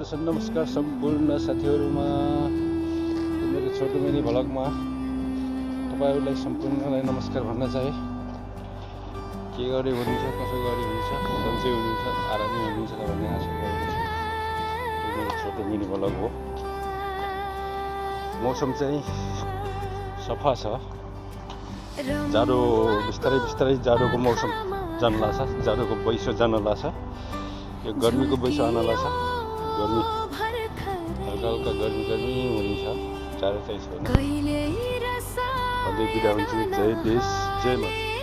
दर्शन नमस्कार सम्पूर्ण साथीहरुमा मेरो छोटो मिनी भ्लगमा तपाईहरुलाई सम्पूर्णलाई नमस्कार भन्न चाहे। के गरे हुनुहुन्छ, कसो गरे हुन्छ, सन्चै हुनुहुन्छ, आरामै हुनुहुन्छ भन्ने आशा गरेको छु। मेरो छोटो मिनी भ्लग हो। मौसम चाहिँ सफा छ, जाडो बिस्तारै बिस्तारै जाडोको मौसम जान लाग्छ, जाडोको बैसो जान लाग्छ, यो गर्मीको बैसो आउन लाग्छ। गर्मी हल्का हल्का गर्मी हुने छ, जाडो चाहिँ छैन। भन्दै बिदा हुन्छु। जय देश जय माता।